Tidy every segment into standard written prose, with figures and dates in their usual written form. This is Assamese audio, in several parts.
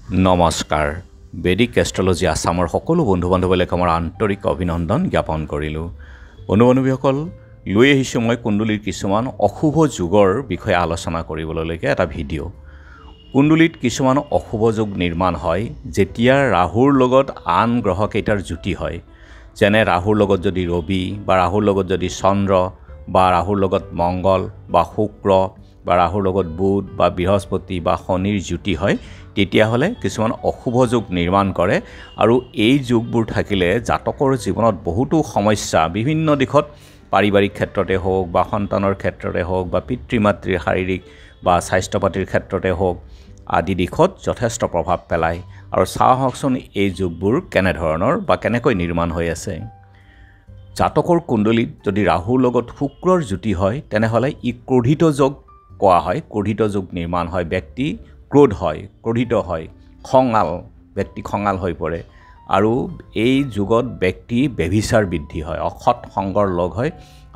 নমস্কাৰ বেদিক এষ্ট্ৰলজি আসামৰ সকলো বন্ধু-বান্ধৱীলৈ আমাৰ আন্তৰিক অভিনন্দন জ্ঞাপন কৰিলোঁ। বন্ধু-বান্ধৱীসকল, লৈ আহিছোঁ মই কুণ্ডলীৰ কিছুমান অশুভ যুগৰ বিষয়ে আলোচনা কৰিবলৈকে এটা ভিডিঅ'। কুণ্ডলীত কিছুমান অশুভ যুগ নিৰ্মাণ হয় যেতিয়া ৰাহুৰ লগত আন গ্ৰহকেইটাৰ যুতি হয়। যেনে ৰাহুৰ লগত যদি ৰবি বা ৰাহুৰ লগত যদি চন্দ্ৰ বা ৰাহুৰ লগত মংগল বা শুক্ৰ বা ৰাহুৰ লগত বুধ বা বৃহস্পতি বা শনিৰ যুতি হয়, তেতিয়াহ'লে কিছুমান অশুভ যুগ নিৰ্মাণ কৰে। আৰু এই যুগবোৰ থাকিলে জাতকৰ জীৱনত বহুতো সমস্যা বিভিন্ন দিশত পাৰিবাৰিক ক্ষেত্ৰতে হওক বা সন্তানৰ ক্ষেত্ৰতে হওক বা পিতৃ মাতৃৰ শাৰীৰিক বা স্বাস্থ্য পাতিৰ ক্ষেত্ৰতে হওক আদি দিশত যথেষ্ট প্ৰভাৱ পেলায়। আৰু চাওকচোন এই যুগবোৰ কেনেধৰণৰ বা কেনেকৈ নিৰ্মাণ হৈ আছে। জাতকৰ কুণ্ডলীত যদি ৰাহুৰ লগত শুক্ৰৰ যুতি হয় তেনেহ'লে ই ক্ৰোধিত যোগ কোৱা হয়। ক্ৰোধিত যুগ নিৰ্মাণ হয়, ব্যক্তি ক্ৰোধ হয়, ক্ৰোধিত হয়, ব্যক্তি খঙাল হৈ পৰে। আৰু এই যুগত ব্যক্তি ব্যভিচাৰ বৃদ্ধি হয়, অসৎ সংগৰ লগ হয়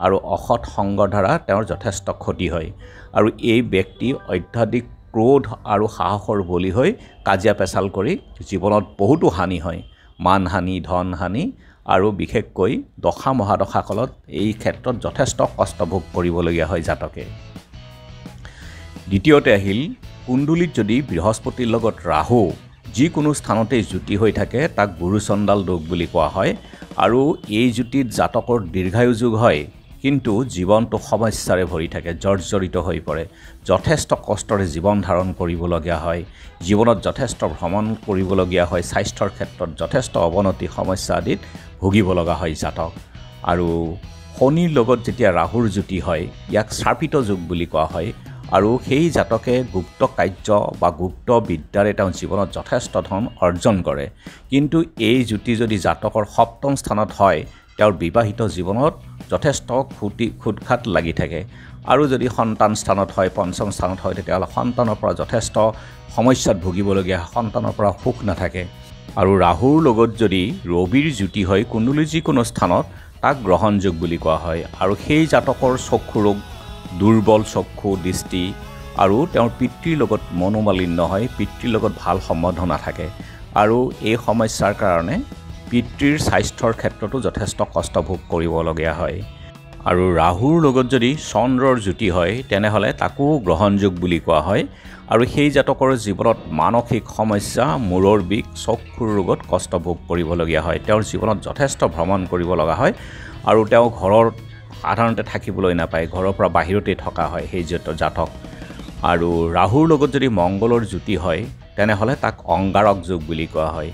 আৰু অসৎ সংগৰ দ্বাৰা তেওঁৰ যথেষ্ট ক্ষতি হয়। আৰু এই ব্যক্তি অত্যাধিক ক্ৰোধ আৰু সাহসৰ বলি হৈ কাজিয়া পেচাল কৰি জীৱনত বহুতো হানি হয়, মানহানি, ধনহানি আৰু বিশেষকৈ দশা মহাদশা কালত এই ক্ষেত্ৰত যথেষ্ট কষ্ট ভোগ কৰিবলগীয়া হয় জাতকে। দ্বিতীয়তে আহিল কুণ্ডলীত যদি বৃহস্পতিৰ লগত ৰাহু যিকোনো স্থানতে যুতি হৈ থাকে তাক গুৰুচণ্ডাল যোগ বুলি কোৱা হয়। আৰু এই যুতিত জাতকৰ দীৰ্ঘায়ু যোগ হয়, কিন্তু জীৱনটো সমস্যাৰে ভৰি থাকে, জৰ্জৰিত হৈ পৰে, যথেষ্ট কষ্টৰে জীৱন ধাৰণ কৰিবলগীয়া হয়, জীৱনত যথেষ্ট ভ্ৰমণ কৰিবলগীয়া হয়, স্বাস্থ্যৰ ক্ষেত্ৰত যথেষ্ট অৱনতি সমস্যা আদিত ভুগিব লগা হয় জাতক। আৰু শনিৰ লগত যেতিয়া ৰাহুৰ যুতি হয় ইয়াক শ্ৰাপিত যোগ বুলি কোৱা হয়। আৰু সেই জাতকে গুপ্ত কাৰ্য বা গুপ্ত বিদ্যাৰে তেওঁ জীৱনত যথেষ্ট ধন অৰ্জন কৰে। কিন্তু এই যুতি যদি জাতকৰ সপ্তম স্থানত হয় তেওঁৰ বিবাহিত জীৱনত যথেষ্ট খুটখাট লাগি থাকে। আৰু যদি সন্তান স্থানত হয়, পঞ্চম স্থানত হয়, তেতিয়াহ'লে সন্তানৰ পৰা যথেষ্ট সমস্যাত ভুগিবলগীয়া হয়, সন্তানৰ পৰা সুখ নাথাকে। আৰু ৰাহুৰ লগত যদি ৰবিৰ যুতি হয় কুণ্ডলীৰ যিকোনো স্থানত তাক গ্ৰহণ যোগ বুলি কোৱা হয়। আৰু সেই জাতকৰ চক্ষু ৰোগ, দুৰ্বল চক্ষু দৃষ্টি আৰু তেওঁৰ পিতৃৰ লগত মনোমালিন্য হয়, পিতৃৰ লগত ভাল সম্বন্ধ নাথাকে। আৰু এই সমস্যাৰ কাৰণে পিতৃৰ স্বাস্থ্যৰ ক্ষেত্ৰতো যথেষ্ট কষ্ট ভোগ কৰিবলগীয়া হয়। আৰু ৰাহুৰ লগত যদি চন্দ্ৰৰ যুতি হয় তেনেহ'লে তাকো গ্ৰহণযোগ বুলি কোৱা হয়। আৰু সেই জাতকৰ জীৱনত মানসিক সমস্যা, মূৰৰ বিষ, চকুৰ ৰোগত কষ্ট ভোগ কৰিবলগীয়া হয়, তেওঁৰ জীৱনত যথেষ্ট ভ্ৰমণ কৰিব লগা হয়। আৰু তেওঁ ঘৰৰ সাধাৰণতে থাকিবলৈ নাপায়, ঘৰৰ পৰা বাহিৰতে থকা হয় সেই জাতক। আৰু ৰাহুৰ লগত যদি মংগলৰ যুতি হয় তেনেহ'লে তাক অংগাৰক যোগ বুলি কোৱা হয়।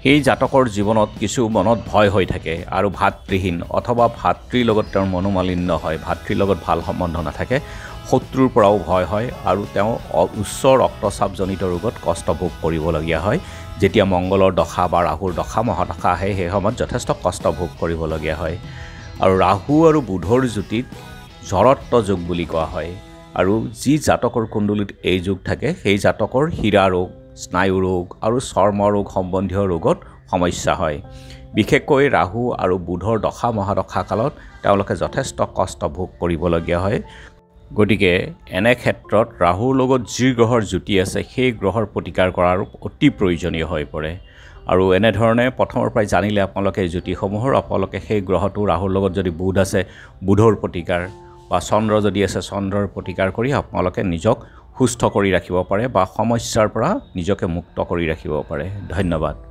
সেই জাতকৰ জীৱনত কিছু মনত ভয় হৈ থাকে আৰু ভাতৃহীন অথবা ভাতৃৰ লগত তেওঁৰ মনোমালিন্য হয়, ভাতৃৰ লগত ভাল সম্বন্ধ নাথাকে, শত্ৰুৰ পৰাও ভয় হয় আৰু তেওঁ উচ্চ ৰক্তচাপজনিত ৰোগত কষ্ট ভোগ কৰিবলগীয়া হয়। যেতিয়া মংগলৰ দশা বা ৰাহুৰ দশা মহাদশা আহে সেই সময়ত যথেষ্ট কষ্ট ভোগ কৰিবলগীয়া হয়। আৰু ৰাহু আৰু বুধৰ যুতিত জড়ত্ব যোগ বুলি কোৱা হয়। আৰু যি জাতকৰ কুণ্ডলীত এই যোগ থাকে সেই জাতকৰ হীৰা ৰোগ, স্নায়ু ৰোগ আৰু চৰ্ম ৰোগ সম্বন্ধীয় ৰোগত সমস্যা হয়। বিশেষকৈ ৰাহু আৰু বুধৰ দশা মহাদশা কালত তেওঁলোকে যথেষ্ট কষ্ট ভোগ কৰিবলগীয়া হয়। গতিকে এনে ক্ষেত্ৰত ৰাহুৰ লগত যি গ্ৰহৰ যুতি আছে সেই গ্ৰহৰ প্ৰতিকাৰ কৰাৰ অতি প্ৰয়োজনীয় হৈ পৰে। আৰু এনেধৰণে প্ৰথমৰ পৰাই জানিলে আপোনালোকে যুতিসমূহৰ আপোনালোকে সেই গ্ৰহটো ৰাহুৰ লগত যদি বুধ আছে বুধৰ প্ৰতিকাৰ বা চন্দ্ৰ যদি আছে চন্দ্ৰৰ প্ৰতিকাৰ কৰি আপোনালোকে নিজক সুস্থ কৰি ৰাখিব পাৰে বা সমস্যাৰ পৰা নিজকে মুক্ত কৰি ৰাখিব পাৰে। ধন্যবাদ।